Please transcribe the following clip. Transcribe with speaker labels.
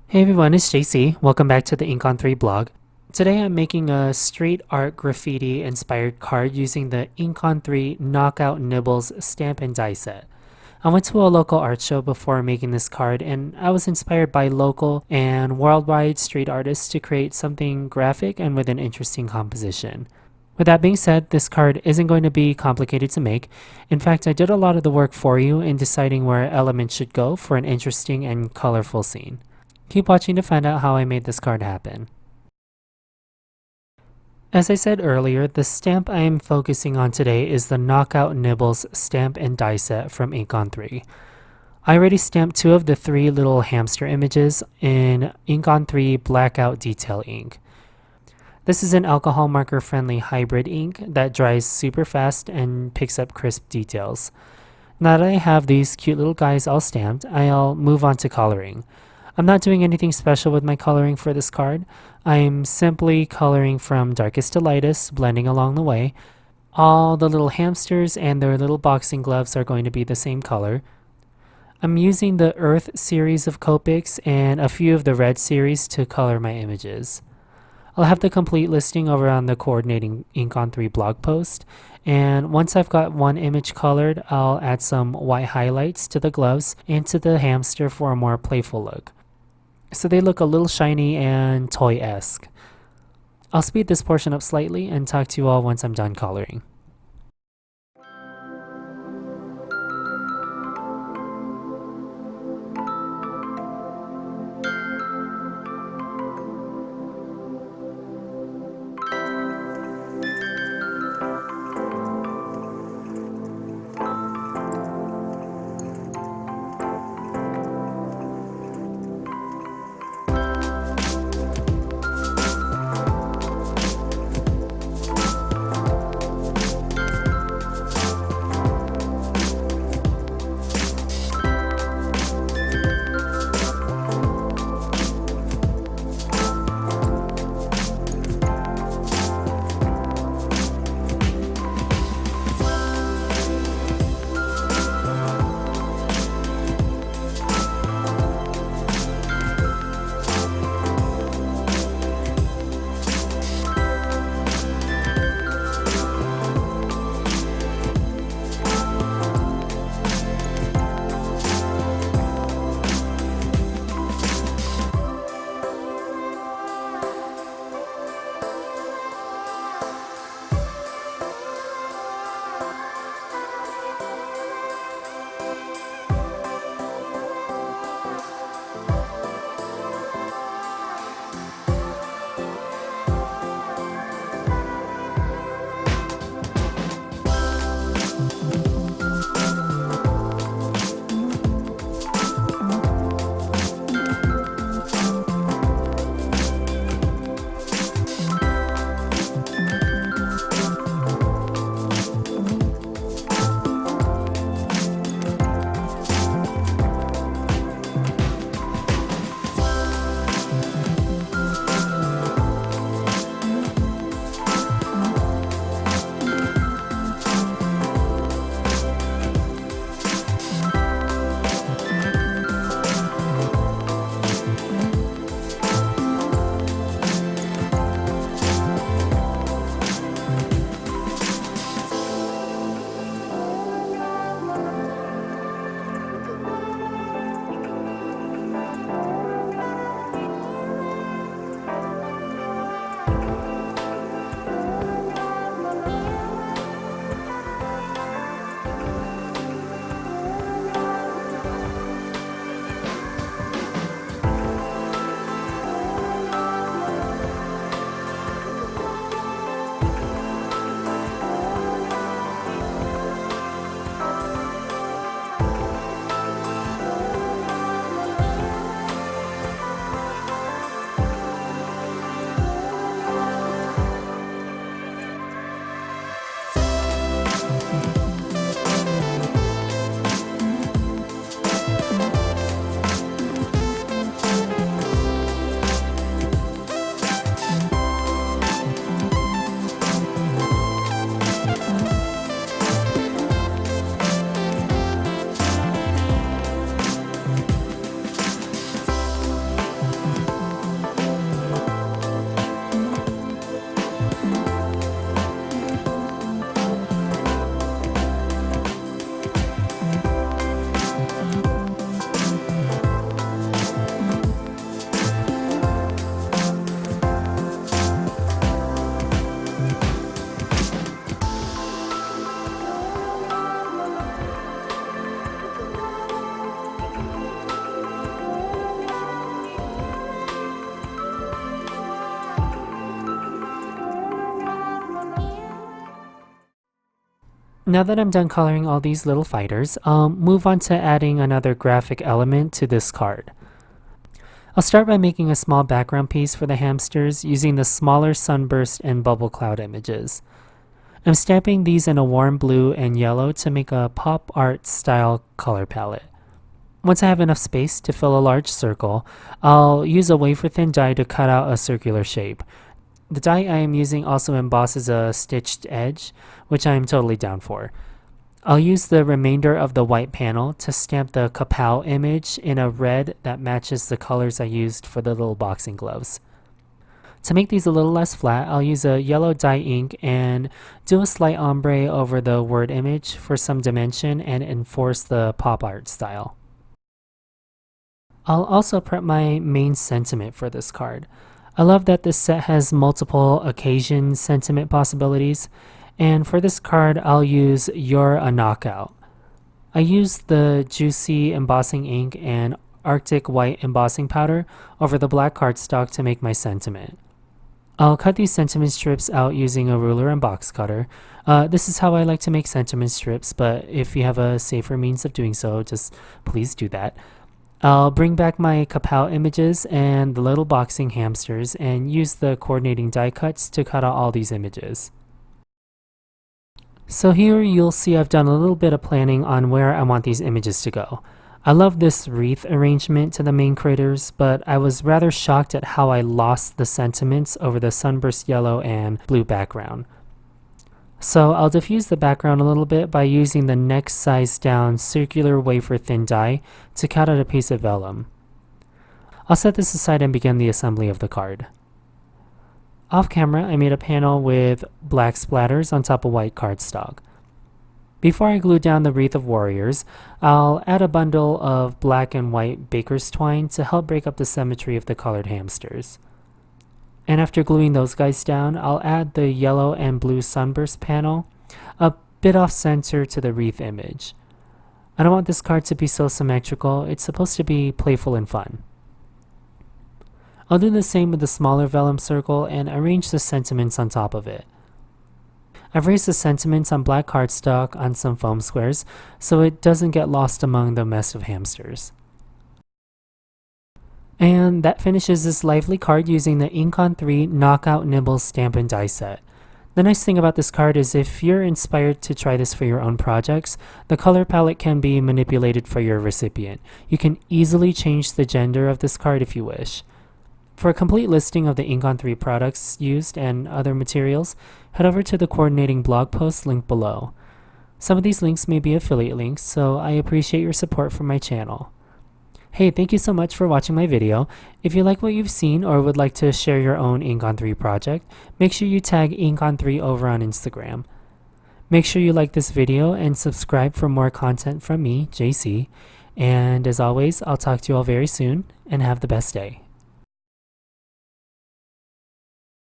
Speaker 1: Hey everyone, it's JC. Welcome back to the Ink on 3 blog. Today I'm making a street art graffiti inspired card using the Ink on 3 Knockout Nibbles stamp and die set. I went to a local art show before making this card and I was inspired by local and worldwide street artists to create something graphic and with an interesting composition. With that being said, this card isn't going to be complicated to make. In fact, I did a lot of the work for you in deciding where elements should go for an interesting and colorful scene. Keep watching to find out how I made this card happen. As I said earlier, the stamp I am focusing on today is the Knockout Nibbles stamp and die set from Ink on 3. I already stamped two of the three little hamster images in Ink on 3 Blackout Detail ink. This is an alcohol marker friendly hybrid ink that dries super fast and picks up crisp details. Now that I have these cute little guys all stamped, I'll move on to coloring. I'm not doing anything special with my coloring for this card. I'm simply coloring from darkest to lightest, blending along the way. All the little hamsters and their little boxing gloves are going to be the same color. I'm using the Earth series of Copics and a few of the Red series to color my images. I'll have the complete listing over on the Coordinating Ink on 3 blog post, and once I've got one image colored, I'll add some white highlights to the gloves and to the hamster for a more playful look, so they look a little shiny and toy-esque. I'll speed this portion up slightly and talk to you all once I'm done coloring. Now that I'm done coloring all these little fighters, I'll move on to adding another graphic element to this card. I'll start by making a small background piece for the hamsters using the smaller sunburst and bubble cloud images. I'm stamping these in a warm blue and yellow to make a pop art style color palette. Once I have enough space to fill a large circle, I'll use a wafer thin die to cut out a circular shape. The die I am using also embosses a stitched edge, which I am totally down for. I'll use the remainder of the white panel to stamp the KaPow image in a red that matches the colors I used for the little boxing gloves. To make these a little less flat, I'll use a yellow dye ink and do a slight ombre over the word image for some dimension and enforce the pop art style. I'll also prep my main sentiment for this card. I love that this set has multiple occasion sentiment possibilities, and for this card I'll use You're a Knockout. I used the juicy embossing ink and Arctic white embossing powder over the black cardstock to make my sentiment. I'll cut these sentiment strips out using a ruler and box cutter. This is how I like to make sentiment strips, but if you have a safer means of doing so, just please do that. I'll bring back my KaPow images and the little boxing hamsters and use the coordinating die cuts to cut out all these images. So here you'll see I've done a little bit of planning on where I want these images to go. I love this wreath arrangement to the main critters, but I was rather shocked at how I lost the sentiments over the sunburst yellow and blue background. So I'll diffuse the background a little bit by using the next size down circular wafer thin die to cut out a piece of vellum. I'll set this aside and begin the assembly of the card. Off camera, I made a panel with black splatters on top of white cardstock. Before I glue down the wreath of warriors, I'll add a bundle of black and white baker's twine to help break up the symmetry of the colored hamsters. And after gluing those guys down, I'll add the yellow and blue sunburst panel a bit off center to the wreath image. I don't want this card to be so symmetrical, it's supposed to be playful and fun. I'll do the same with the smaller vellum circle and arrange the sentiments on top of it. I've raised the sentiments on black cardstock on some foam squares so it doesn't get lost among the mess of hamsters. And that finishes this lively card using the Ink on 3 Knockout Nibbles stamp and die set. The nice thing about this card is if you're inspired to try this for your own projects, the color palette can be manipulated for your recipient. You can easily change the gender of this card if you wish. For a complete listing of the Ink on 3 products used and other materials, head over to the coordinating blog post linked below. Some of these links may be affiliate links, so I appreciate your support for my channel. Hey, thank you so much for watching my video. If you like what you've seen or would like to share your own Ink on 3 project, make sure you tag Ink on 3 over on Instagram. Make sure you like this video and subscribe for more content from me, JC. And as always, I'll talk to you all very soon and have the best day.